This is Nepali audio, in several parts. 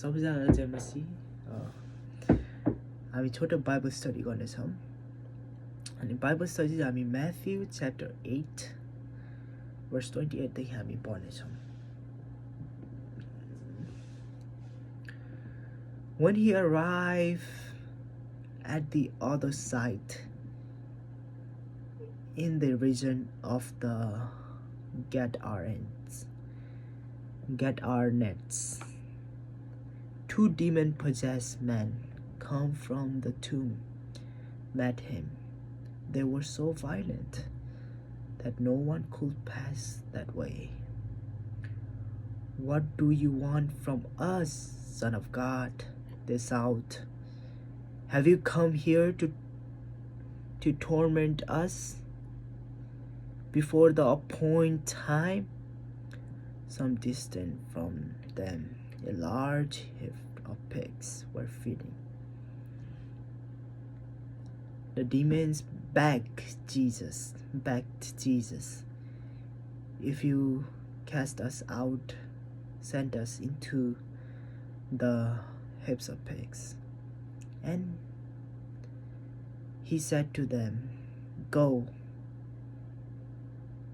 सबैजनालाई जय मसी हामी छोटो बाइबल स्टडी गर्नेछौँ अनि बाइबल स्टडी चाहिँ हामी म्याथ्यु च्याप्टर 8 verse 28 देखि हामी पढ्नेछौँ. When he arrived at the other side in the region of the Gadarenes, two demon-possessed men come from the tomb met him. They were so violent that no one could pass that way. "What do you want from us, Son of God?" they shout. "Have you come here to torment us before the appointed time?" Some distance from them, a large heap of pigs were feeding. The demons begged Jesus, "If you cast us out, send us into the heaps of pigs." And he said to them, "Go."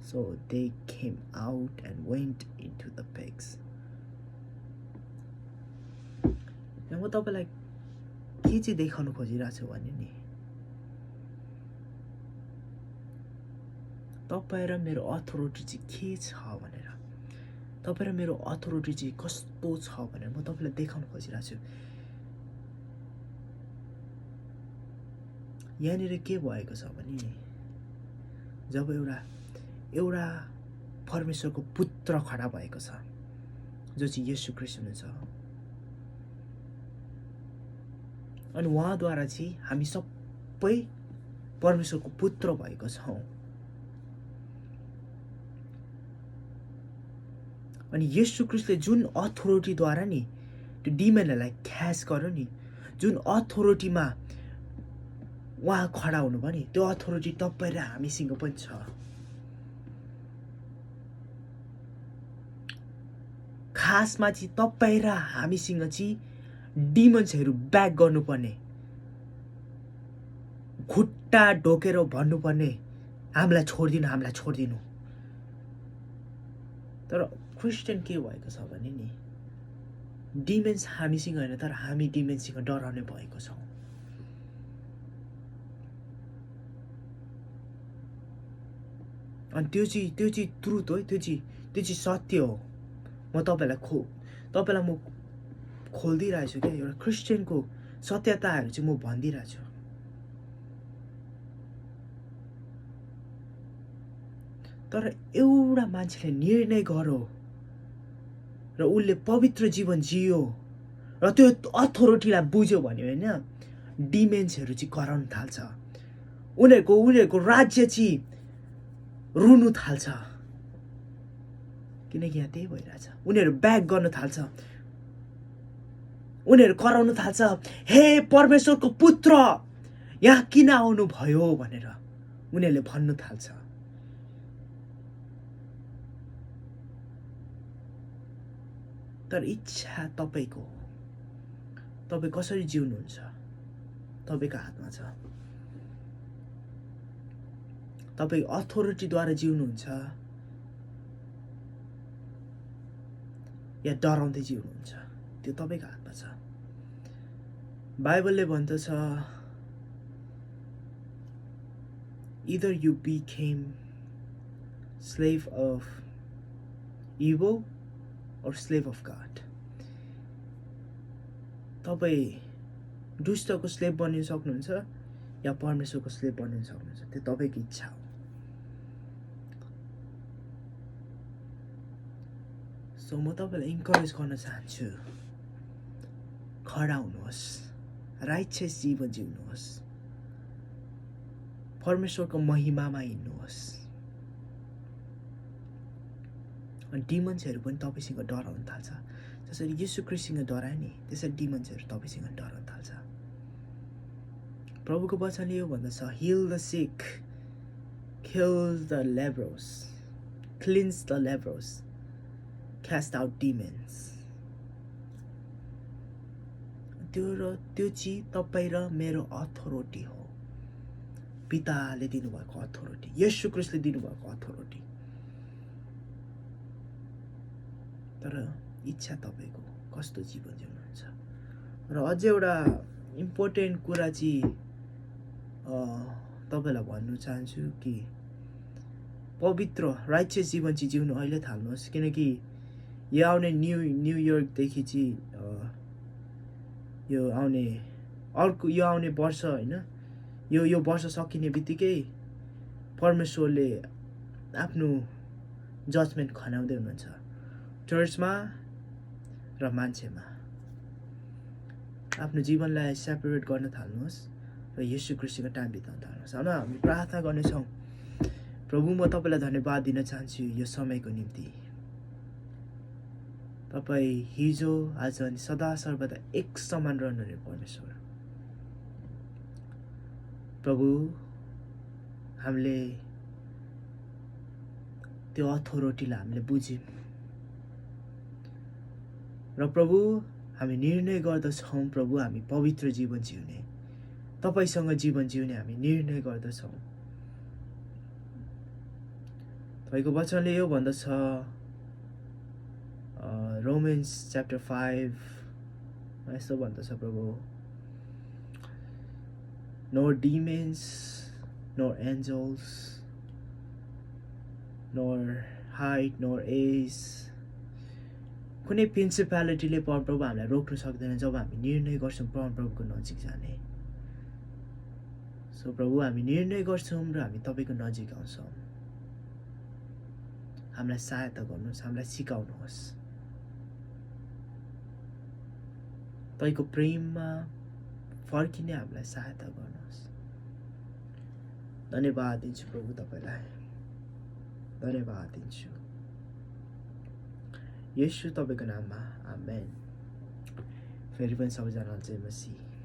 So they came out and went into the pigs. म तपाईलाई के चाहिँ देखाउन खोजिरहेको छु भने नि तपाईँ र मेरो अथोरिटी चाहिँ के छ भनेर तपाईँ र मेरो अथोरिटी चाहिँ कस्तो छ भनेर म तपाईलाई देखाउन खोजिरहेको छु. यहाँनिर के भएको छ भने जब एउटा परमेश्वरको पुत्र खडा भएको छ जो चाहिँ येशू ख्रीष्ट हुनुहुन्छ अनि उहाँद्वारा चाहिँ हामी सबै परमेश्वरको पुत्र भएको छौँ. अनि येशू ख्रीष्टले जुन अथोरिटीद्वारा नि त्यो डिमनहरूलाई ख्यास गर्यो नि जुन अथोरिटीमा उहाँ खडा हुनुभयो नि त्यो अथोरिटी तपाईँ र हामीसँग पनि छ. खासमा चाहिँ तपाईँ र हामीसँग चाहिँ डिमन्सहरू ब्याक गर्नुपर्ने खुट्टा ढोकेर भन्नुपर्ने हामीलाई छोडिदिनु. तर क्रिस्चियन के भएको छ भने नि डिमन्स हामीसँग होइन तर हामी डिमन्ससँग डराउने भएको छौँ. अनि त्यो चाहिँ ट्रुथ हो. त्यो चाहिँ सत्य हो. म तपाईँलाई म खोलिदिइरहेको छु क्या एउटा क्रिस्चियनको सत्यताहरू चाहिँ म भनिदिइरहेको छु. तर एउटा मान्छेले निर्णय गर्यो र उसले पवित्र जीवन जियो र त्यो अथोरिटीलाई बुझ्यो भने होइन डिमेन्सहरू चाहिँ कराउन थाल्छ. उनीहरूको राज्य चाहिँ रुनु थाल्छ. किनकि यहाँ त्यही भइरहेछ. उनीहरू ब्याक गर्न थाल्छ. उनीहरू कराउन थाल्छ, "हे परमेश्वरको पुत्र यहाँ किन आउनु भयो?" भनेर उनीहरूले भन्नु थाल्छ. तर इच्छा तपाईको हो. तपाईँ कसरी जिउनुहुन्छ तपाईँको हातमा छ. तपाईँ अथोरिटीद्वारा जिउनुहुन्छ या डराउँदै जिउनुहुन्छ त्यो तपाईँको हातमा छ. बाइबलले भन्दछ either you became slave of evil or slave of God. तपाईँ दुष्टको स्लेभ बनिन सक्नुहुन्छ या परमेश्वरको स्लेभ बनिन सक्नुहुन्छ. त्यो तपाईँको इच्छा हो. सो म तपाईँलाई इन्करेज गर्न चाहन्छु खडा हुनुहोस्, राइचियस जीवन जिउनुहोस्, परमेश्वरको महिमामा हिँड्नुहोस्. अनि डिमन्सहरू पनि तपाईँसँग डराउन थाल्छ. जसरी येशू ख्रीष्टसँग डरायो नि त्यसरी डिमन्सहरू तपाईँसँग डराउन थाल्छ. प्रभुको वचनले यो भन्दछ, "Heal the sick, kill the lepers, cleanse the lepers, cast out demons." त्यो चाहिँ तपाईँ र मेरो अथोरिटी हो। पिताले दिनुभएको अथोरिटी, येशू क्रिस्टले दिनुभएको अथोरिटी। तर इच्छा तपाईँको कस्तो जीवन जिउनुहुन्छ। र अझ एउटा इम्पोर्टेन्ट कुरा चाहिँ तपाईँलाई भन्नु चाहन्छु कि पवित्र राइचियस जीवन चाहिँ जिउनु अहिले थाल्नुहोस्, किनकि यो आउने न्यू इयरदेखि चाहिँ यो आउने वर्ष होइन, यो वर्ष सकिने बित्तिकै परमेश्वरले आफ्नो जजमेन्ट खनाउँदै हुनुहुन्छ चर्चमा र मान्छेमा। आफ्नो जीवनलाई सेपरेट गर्न थाल्नुहोस् र येशू ख्रीष्टको टाइम बिताउन थाल्नुहोस्। होइन, हामी प्रार्थना गर्नेछौँ। प्रभु, म तपाईँलाई धन्यवाद दिन चाहन्छु यो समयको निम्ति। तपाईँ हिजो आज अनि सदा सर्वदा एक समान रहनुहुने परमेश्वर। प्रभु, हामीले त्यो अथोरिटीलाई हामीले बुझ्यौँ र प्रभु हामी निर्णय गर्दछौँ प्रभु, हामी पवित्र जीवन जिउने, तपाईँसँग जीवन जिउने हामी निर्णय गर्दछौँ। तपाईँको वचनले यो भन्दछ रोमन्स च्याप्टर 5 यस्तो भन्दछ प्रभु, nor demons, nor angels, nor height, nor age, कुनै प्रिन्सिपालिटीले परमप्रभु हामीलाई रोक्न सक्दैन जब हामी निर्णय गर्छौँ परमप्रभुको नजिक जाने। सो प्रभु, हामी निर्णय गर्छौँ र हामी तपाईँको नजिक आउँछौँ। हामीलाई सहायता गर्नुहोस्, हामीलाई सिकाउनुहोस्, तपाईँको प्रेममा फर्किने हामीलाई सहायता गर्नुहोस्। धन्यवाद दिन्छु प्रभु तपाईँलाई, धन्यवाद दिन्छु येशू तपाईँको नाममा, आमेन। फेरि पनि सबैजनालाई जय मसीह।